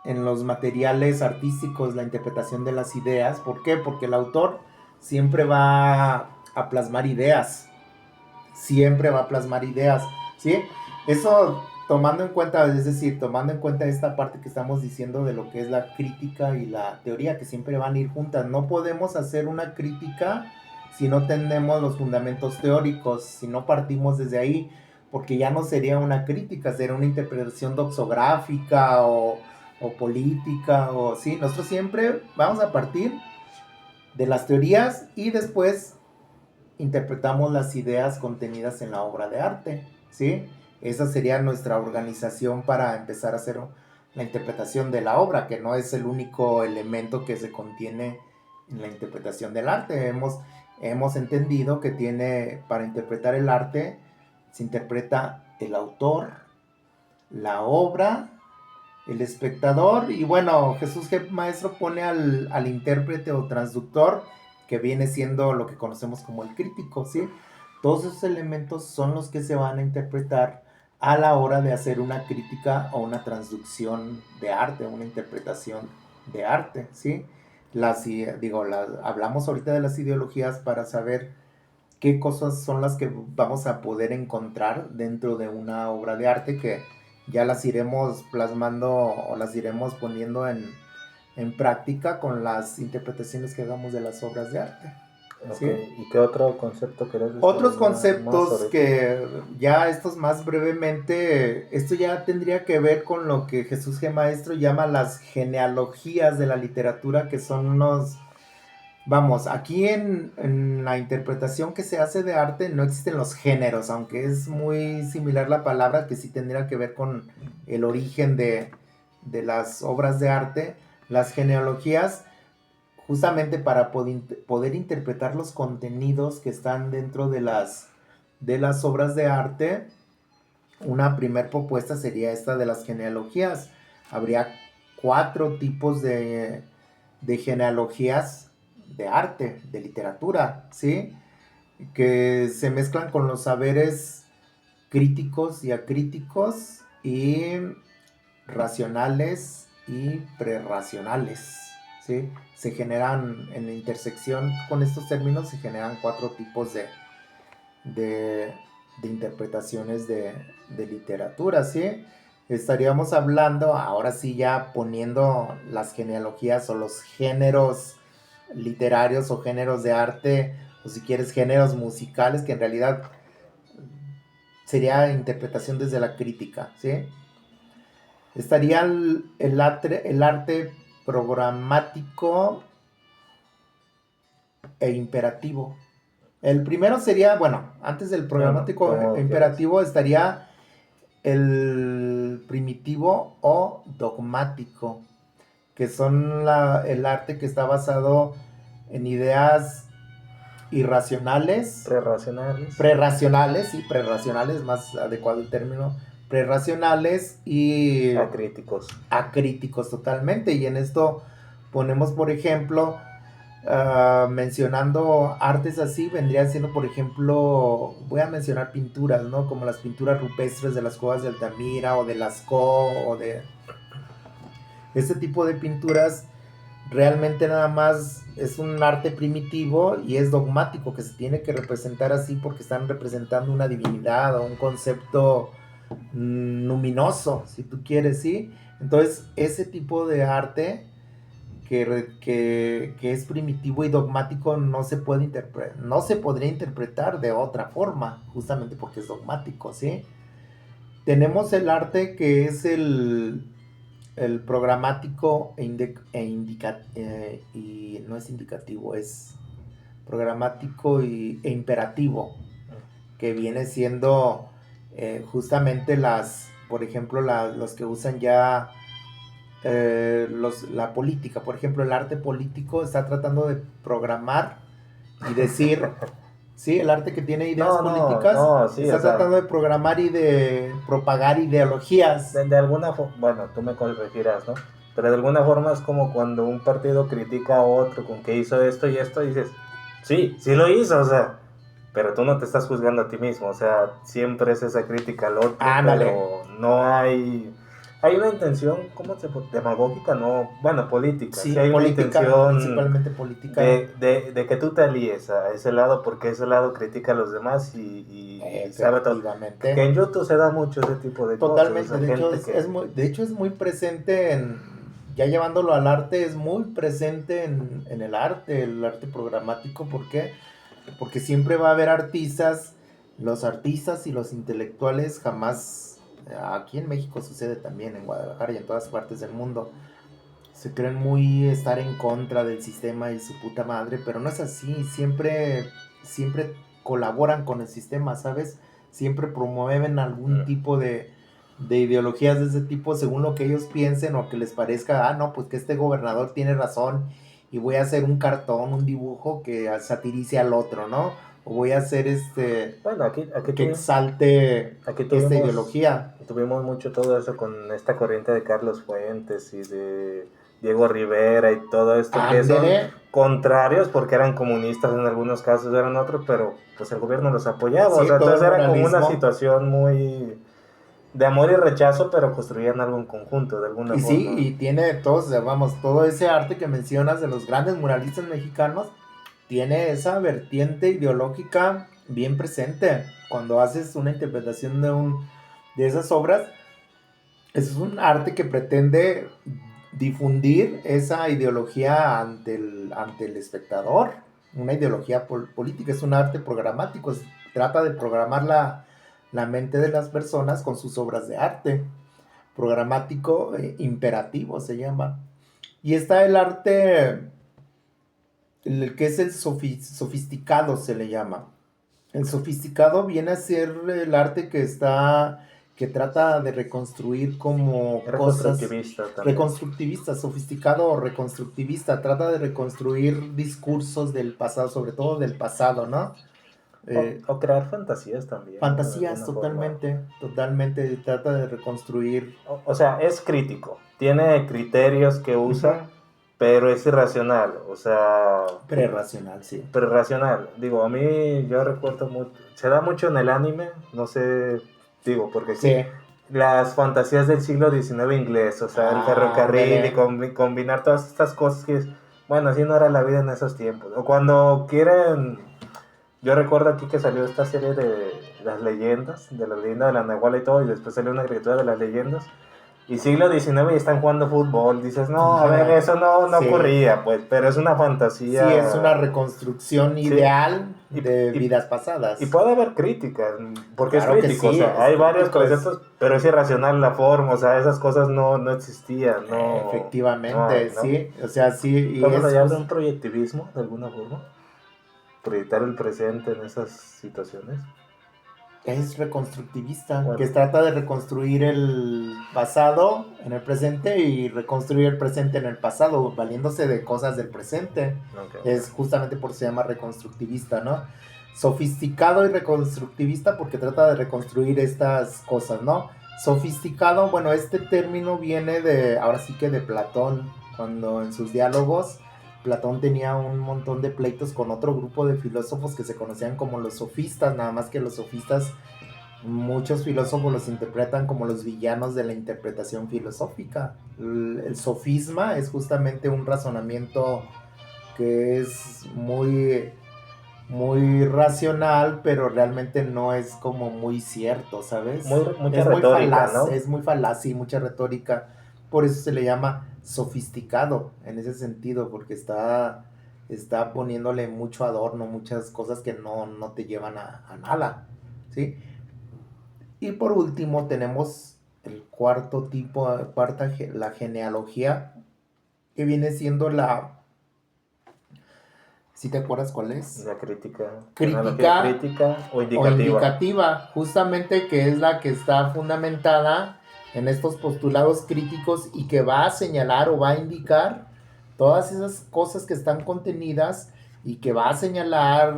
en los materiales artísticos, la interpretación de las ideas. ¿Por qué? Porque el autor siempre va a plasmar ideas, ¿sí? Eso tomando en cuenta esta parte que estamos diciendo de lo que es la crítica y la teoría, que siempre van a ir juntas. No podemos hacer una crítica si no tenemos los fundamentos teóricos, si no partimos desde ahí, porque ya no sería una crítica, sería una interpretación doxográfica o política, o sí. Nosotros siempre vamos a partir de las teorías y después interpretamos las ideas contenidas en la obra de arte, ¿sí? Esa sería nuestra organización para empezar a hacer la interpretación de la obra, que no es el único elemento que se contiene en la interpretación del arte. Hemos entendido que para interpretar el arte, se interpreta el autor, la obra, el espectador, y bueno, Jesús Maestro pone al intérprete o transductor, que viene siendo lo que conocemos como el crítico, ¿sí? Todos esos elementos son los que se van a interpretar a la hora de hacer una crítica o una transducción de arte, una interpretación de arte, ¿sí? Hablamos ahorita de las ideologías para saber qué cosas son las que vamos a poder encontrar dentro de una obra de arte, que ya las iremos plasmando o las iremos poniendo en práctica con las interpretaciones que hagamos de las obras de arte. ¿Sí? Okay. ¿Y qué otro concepto querés decir? Otros conceptos que ya estos más brevemente, esto ya tendría que ver con lo que Jesús G. Maestro llama las genealogías de la literatura, que son unos... Vamos, aquí en la interpretación que se hace de arte no existen los géneros, aunque es muy similar la palabra, que sí tendría que ver con el origen de las obras de arte. Las genealogías, justamente para poder interpretar los contenidos que están dentro de las obras de arte, una primer propuesta sería esta de las genealogías. Habría 4 tipos de genealogías de arte, de literatura, ¿sí? Que se mezclan con los saberes críticos y acríticos, y racionales y prerracionales, ¿sí? Se generan, en la intersección con estos términos, se generan 4 tipos de interpretaciones de literatura, ¿sí? Estaríamos hablando, ahora sí ya poniendo las genealogías o los géneros literarios o géneros de arte, o si quieres géneros musicales, que en realidad sería interpretación desde la crítica, ¿sí? Estaría el arte programático e imperativo. El primero sería, bueno, antes del programático e imperativo estaría el primitivo o dogmático, que son el arte que está basado en ideas irracionales. Prerracionales, sí, prerracionales, más adecuado el término. Prerracionales y acríticos totalmente. Y en esto ponemos, por ejemplo, mencionando artes así, vendrían siendo, por ejemplo, voy a mencionar pinturas, ¿no? Como las pinturas rupestres de las cuevas de Altamira o de Lascaux o de este tipo de pinturas. Realmente nada más es un arte primitivo y es dogmático, que se tiene que representar así porque están representando una divinidad o un concepto luminoso, si tú quieres, ¿sí? Entonces, ese tipo de arte que es primitivo y dogmático no se podría interpretar de otra forma, justamente porque es dogmático, ¿sí? Tenemos el arte que es el programático y no es indicativo, es programático e imperativo, que viene siendo justamente por ejemplo, los que usan ya la política. Por ejemplo, el arte político está tratando de programar y decir, sí, el arte que tiene ideas políticas sí, está tratando de programar y de propagar ideologías. De alguna forma, bueno, tú me corregirás, ¿no? Pero de alguna forma es como cuando un partido critica a otro con que hizo esto y esto, y dices, sí lo hizo, o sea, pero tú no te estás juzgando a ti mismo, o sea, siempre es esa crítica al otro, pero no hay una intención, ¿cómo se puede? Demagógica, no, bueno, política, sí, hay política, una intención principalmente política, de que tú te alíes a ese lado, porque ese lado critica a los demás y sabe todo. Que en YouTube se da mucho ese tipo de totalmente, cosas. Totalmente, de hecho es muy presente ya llevándolo al arte, es muy presente en el arte programático. ¿Por qué? Porque siempre va a haber artistas, los artistas y los intelectuales jamás, aquí en México sucede también, en Guadalajara y en todas partes del mundo, se creen muy estar en contra del sistema y su puta madre, pero no es así, siempre colaboran con el sistema, ¿sabes? Siempre promueven algún tipo de ideologías de ese tipo según lo que ellos piensen o que les parezca, no, pues que este gobernador tiene razón y voy a hacer un cartón, un dibujo que satirice al otro, ¿no? O voy a hacer bueno, aquí que exalte esta ideología. Tuvimos mucho todo eso con esta corriente de Carlos Fuentes y de Diego Rivera y todo esto, que son contrarios porque eran comunistas en algunos casos, eran otros, pero pues el gobierno los apoyaba, sí, o sea, entonces era como una situación muy de amor y rechazo, pero construían algo en conjunto, de alguna forma. Sí, y tiene todo ese arte que mencionas de los grandes muralistas mexicanos, tiene esa vertiente ideológica bien presente. Cuando haces una interpretación de esas obras, es un arte que pretende difundir esa ideología ante el espectador, una ideología política, es un arte programático, trata de programar la mente de las personas con sus obras de arte. Programático imperativo se llama. Y está el arte, el que es el sofisticado se le llama. El sofisticado viene a ser el arte que trata de reconstruir como reconstructivista cosas. Reconstructivista, sofisticado o reconstructivista, trata de reconstruir discursos del pasado, sobre todo del pasado, ¿no? O crear fantasías también. Fantasías, totalmente, trata de reconstruir. O sea, es crítico, tiene criterios que usa, pero es irracional, o sea... Prerracional, sí. Prerracional, digo, a mí yo recuerdo mucho, se da mucho en el anime, no sé, digo, porque sí, las fantasías del siglo XIX inglés, o sea, el ferrocarril y combinar todas estas cosas que, bueno, así no era la vida en esos tiempos. O cuando quieren, yo recuerdo aquí que salió esta serie de las leyendas, de la leyenda de la Nahuala y todo, y después salió una criatura de las leyendas. Y siglo XIX y están jugando fútbol. Dices, no, a ver, eso no sí. ocurría, pues, pero es una fantasía. Sí, es una reconstrucción ideal de vidas pasadas. Y puede haber críticas, porque claro es crítico, sí, o sea, hay varios conceptos, pero es irracional la forma, o sea, esas cosas no existían, no. Efectivamente, no, sí, o sea, sí. ¿Estamos allá de un proyectivismo, de alguna forma? Proyectar el presente en esas situaciones. Es reconstructivista, bueno, que trata de reconstruir el pasado en el presente y reconstruir el presente en el pasado, valiéndose de cosas del presente. Okay. Es justamente por eso se llama reconstructivista, ¿no? Sofisticado y reconstructivista porque trata de reconstruir estas cosas, ¿no? Sofisticado, bueno, este término viene de, ahora sí que de Platón, cuando en sus diálogos Platón tenía un montón de pleitos con otro grupo de filósofos que se conocían como los sofistas, nada más que los sofistas, muchos filósofos los interpretan como los villanos de la interpretación filosófica. El sofisma es justamente un razonamiento que es muy racional, pero realmente no es como muy cierto, ¿sabes? Mucha retórica, ¿no? Es muy falaz y mucha retórica. Por eso se le llama sofisticado en ese sentido, porque está poniéndole mucho adorno, muchas cosas que no te llevan a nada, ¿sí? Y por último tenemos el cuarto tipo, la genealogía, que viene siendo la... ¿Sí te acuerdas cuál es? La crítica o indicativa, justamente, que es la que está fundamentada en estos postulados críticos y que va a señalar o va a indicar todas esas cosas que están contenidas y que va a señalar,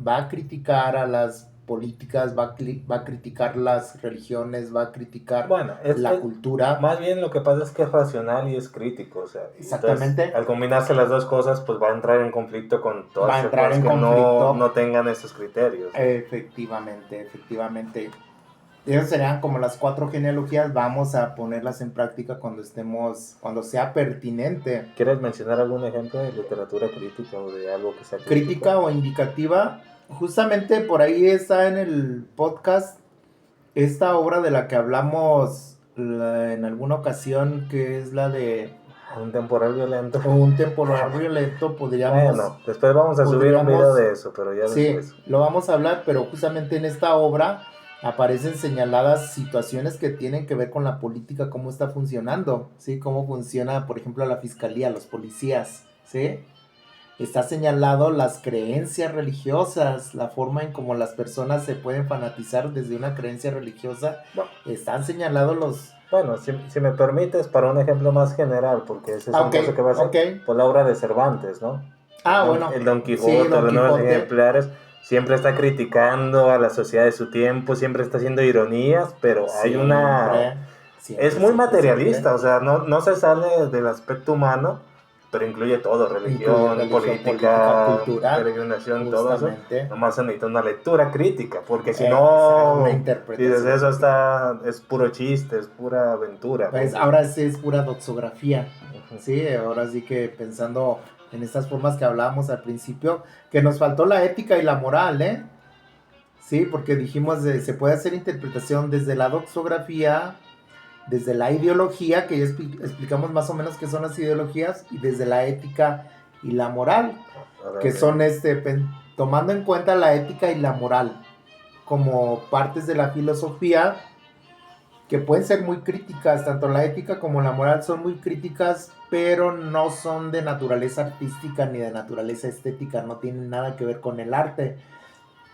va a criticar a las políticas, va a criticar las religiones, va a criticar la cultura. Más bien lo que pasa es que es racional y es crítico, o sea, exactamente. Entonces, al combinarse las dos cosas, pues va a entrar en conflicto con todas las cosas que no tengan esos criterios, ¿no? Efectivamente. Esas serían como las 4 genealogías. Vamos a ponerlas en práctica cuando sea pertinente. ¿Quieres mencionar algún ejemplo de literatura crítica o de algo que sea crítico? Crítica o indicativa. Justamente por ahí está en el podcast esta obra de la que hablamos en alguna ocasión, que es la de un temporal violento. Un temporal violento, podríamos... Bueno, después vamos a subir un video de eso, pero ya después. Sí, lo vamos a hablar, pero justamente en esta obra aparecen señaladas situaciones que tienen que ver con la política, cómo está funcionando, ¿sí? Cómo funciona, por ejemplo, la fiscalía, los policías, ¿sí? Está señalado las creencias religiosas, la forma en cómo las personas se pueden fanatizar desde una creencia religiosa. Bueno, están señalados los... Bueno, si me permites, para un ejemplo más general, porque ese es un caso que va a ser por la obra de Cervantes, ¿no? El Don Quijote, los nuevos ejemplares, siempre está criticando a la sociedad de su tiempo, siempre está haciendo ironías, pero hay una... es muy materialista, o sea, no se sale del aspecto humano, pero incluye todo, religión, política, cultural, peregrinación, todo eso. Nomás se necesita una lectura crítica, porque si no, dices, eso es puro chiste, es pura aventura. Pues ahora sí es pura doxografía, sí, ahora sí que pensando en estas formas que hablábamos al principio, que nos faltó la ética y la moral, sí, porque dijimos se puede hacer interpretación desde la doxografía, desde la ideología, que ya explicamos más o menos qué son las ideologías, y desde la ética y la moral, que son tomando en cuenta la ética y la moral como partes de la filosofía que pueden ser muy críticas, tanto la ética como la moral son muy críticas, pero no son de naturaleza artística ni de naturaleza estética, no tienen nada que ver con el arte.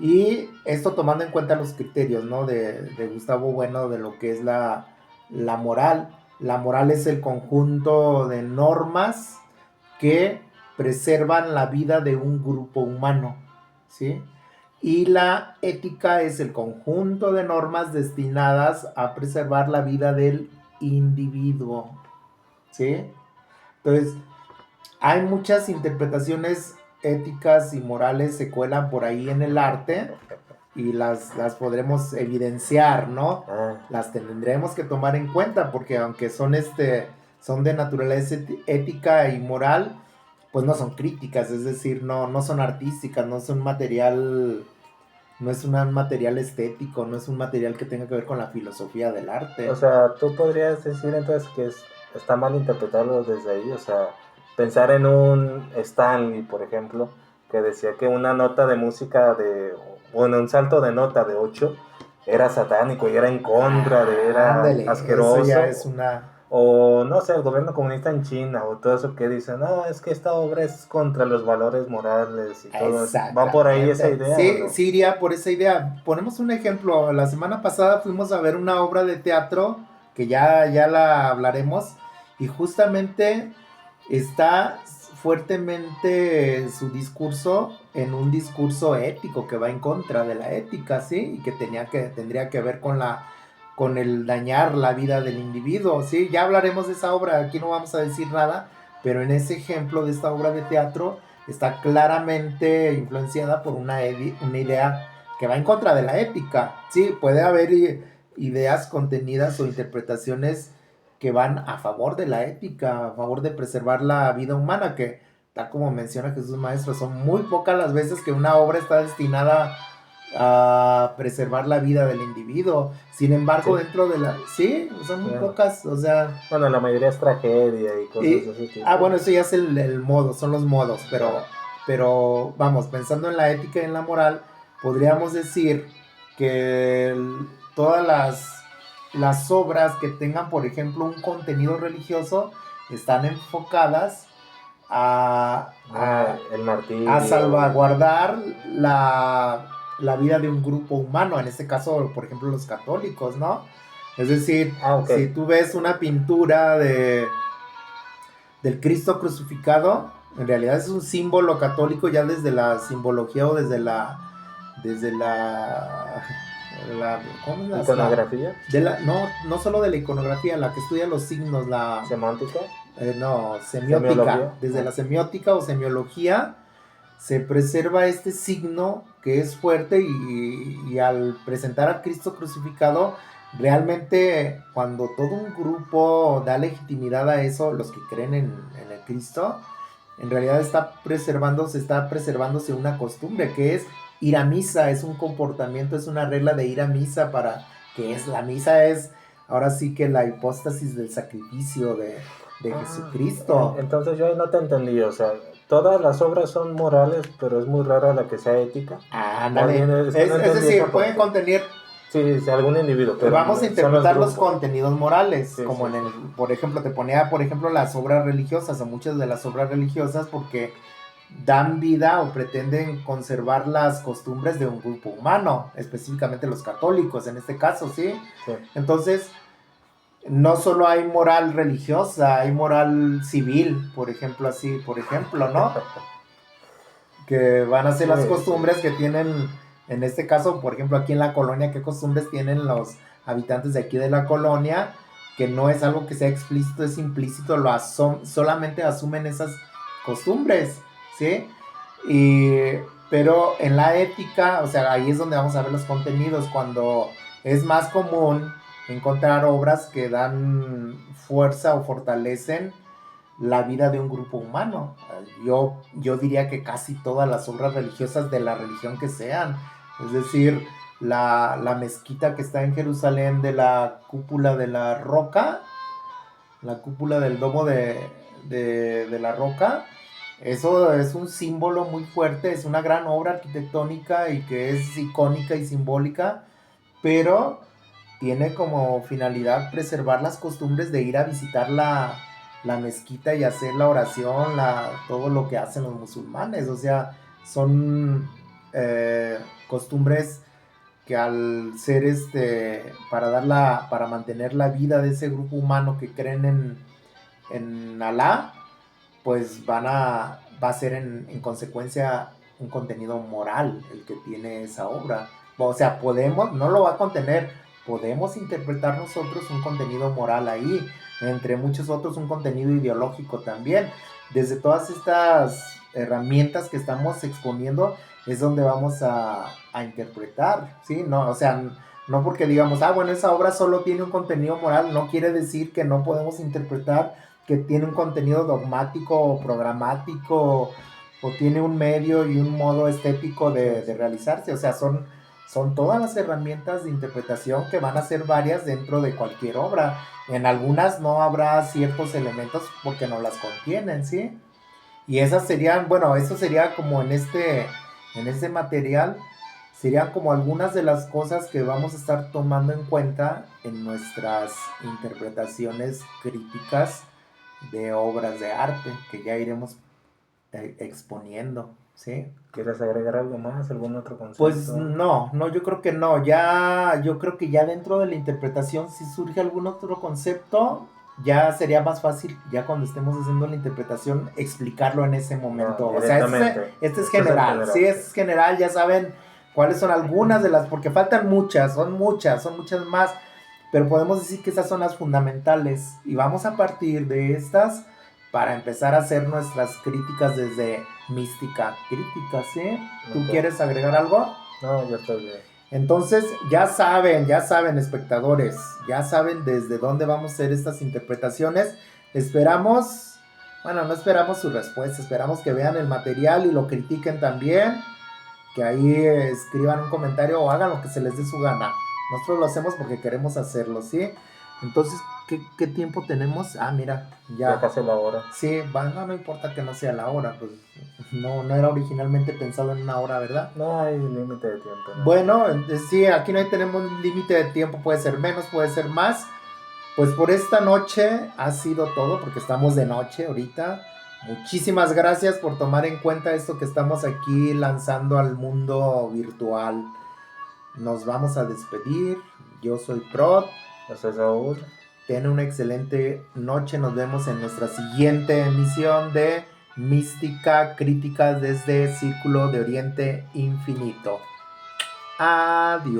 Y esto tomando en cuenta los criterios, ¿no? de Gustavo Bueno, de lo que es la moral. La moral es el conjunto de normas que preservan la vida de un grupo humano, ¿sí? Y la ética es el conjunto de normas destinadas a preservar la vida del individuo, ¿sí? Entonces, hay muchas interpretaciones éticas y morales se cuelan por ahí en el arte, y las podremos evidenciar, ¿no? Las tendremos que tomar en cuenta porque aunque son son de naturaleza ética y moral, pues no son críticas, es decir, no son artísticas, no son material, no es un material estético, no es un material que tenga que ver con la filosofía del arte. O sea, tú podrías decir entonces que está mal interpretarlo desde ahí, o sea, pensar en un Stanley, por ejemplo, que decía que una nota de música un salto de nota de 8 era satánico y era en contra era ándale, asqueroso. Eso ya es una... O no sé, el gobierno comunista en China o todo eso que dicen, no, es que esta obra es contra los valores morales y todo eso. ¿Va por ahí esa idea? Sí, no? Sí iría por esa idea. Ponemos un ejemplo, la semana pasada fuimos a ver una obra de teatro, que ya la hablaremos, y justamente está fuertemente su discurso en un discurso ético que va en contra de la ética, ¿sí? Y que tendría que ver con el dañar la vida del individuo, ¿sí? Ya hablaremos de esa obra, aquí no vamos a decir nada, pero en ese ejemplo de esta obra de teatro está claramente influenciada por una idea que va en contra de la ética, ¿sí? Puede haber ideas contenidas o interpretaciones que van a favor de la ética, a favor de preservar la vida humana, que tal como menciona Jesús Maestro, son muy pocas las veces que una obra está destinada a preservar la vida del individuo. Sin embargo, sí, dentro de la... Sí, son muy pocas, o sea... Bueno, la mayoría es tragedia y cosas de ese tipo. Bueno, eso ya es el modo, son los modos, pero vamos, pensando en la ética y en la moral, podríamos decir que todas las obras que tengan, por ejemplo, un contenido religioso, están enfocadas a salvaguardar la vida de un grupo humano, en este caso, por ejemplo, los católicos, ¿no? Es decir, si tú ves una pintura del Cristo crucificado, en realidad es un símbolo católico ya desde la simbología o desde la ¿cómo es la iconografía? No solo de la iconografía, la que estudia los signos, la semántica. Semiótica. Desde la semiótica o semiología se preserva este signo que es fuerte y al presentar al Cristo crucificado, realmente cuando todo un grupo da legitimidad a eso, los que creen en el Cristo, en realidad está preservándose una costumbre que es ir a misa, es un comportamiento, es una regla de ir a misa la misa es ahora sí que la hipóstasis del sacrificio de Jesucristo. Entonces yo ahí no te entendí, o sea, todas las obras son morales, pero es muy rara la que sea ética. Es decir, pueden contener... Sí, algún individuo. Pero vamos a interpretar los contenidos morales, sí, como por ejemplo, te ponía, las obras religiosas, o muchas de las obras religiosas, porque dan vida o pretenden conservar las costumbres de un grupo humano, específicamente los católicos, en este caso, ¿sí? Entonces, no solo hay moral religiosa, hay moral civil, por ejemplo, ¿no? Que van a ser las costumbres que tienen, en este caso, por ejemplo, aquí en la colonia, qué costumbres tienen los habitantes de aquí de la colonia, que no es algo que sea explícito, es implícito, solamente asumen esas costumbres, ¿sí? Pero en la ética, o sea, ahí es donde vamos a ver los contenidos, cuando es más común encontrar obras que dan fuerza o fortalecen la vida de un grupo humano. Yo diría que casi todas las obras religiosas de la religión que sean, es decir, la mezquita que está en Jerusalén de la cúpula de la roca, la cúpula del domo de la roca, eso es un símbolo muy fuerte, es una gran obra arquitectónica y que es icónica y simbólica, pero tiene como finalidad preservar las costumbres de ir a visitar la mezquita y hacer la oración, todo lo que hacen los musulmanes. O sea, son costumbres que al ser para mantener la vida de ese grupo humano que creen en Alá, pues va a ser en consecuencia un contenido moral el que tiene esa obra. O sea, no lo va a contener, podemos interpretar nosotros un contenido moral ahí, entre muchos otros un contenido ideológico también. Desde todas estas herramientas que estamos exponiendo, es donde vamos a interpretar, ¿sí? No, o sea, no porque digamos, bueno, esa obra solo tiene un contenido moral, no quiere decir que no podemos interpretar que tiene un contenido dogmático o programático o tiene un medio y un modo estético de realizarse. O sea, son todas las herramientas de interpretación que van a ser varias dentro de cualquier obra. En algunas no habrá ciertos elementos porque no las contienen, ¿sí? Y esas serían, bueno, eso sería como en este material, serían como algunas de las cosas que vamos a estar tomando en cuenta en nuestras interpretaciones críticas de obras de arte, que ya iremos exponiendo, ¿sí? ¿Quieres agregar algo más, algún otro concepto? Pues no, yo creo que no, yo creo que ya dentro de la interpretación, si surge algún otro concepto, ya sería más fácil, ya cuando estemos haciendo la interpretación, explicarlo en ese momento. No, o sea, este es general, sí, este es general, ya saben cuáles son algunas de las, porque faltan muchas, son muchas más, pero podemos decir que esas son las fundamentales y vamos a partir de estas para empezar a hacer nuestras críticas desde mística crítica, ¿sí? ¿Tú quieres agregar algo? No, ya estoy bien. Entonces, ya saben, espectadores, ya saben desde dónde vamos a hacer estas interpretaciones. Esperamos, bueno, no esperamos su respuesta, esperamos que vean el material y lo critiquen también, que ahí escriban un comentario o hagan lo que se les dé su gana. Nosotros lo hacemos porque queremos hacerlo, ¿sí? Entonces, ¿qué tiempo tenemos? Mira, ya casi la hora. Sí, no importa que no sea la hora, pues no era originalmente pensado en una hora, ¿verdad? No hay límite de tiempo. ¿no? Bueno, sí, aquí no tenemos límite de tiempo, puede ser menos, puede ser más. Pues por esta noche ha sido todo, porque estamos de noche ahorita. Muchísimas gracias por tomar en cuenta esto que estamos aquí lanzando al mundo virtual. Nos vamos a despedir. Yo soy Prot. Yo soy Saúl. Ten una excelente noche. Nos vemos en nuestra siguiente emisión de Mística Crítica desde Círculo de Oriente Infinito. Adiós.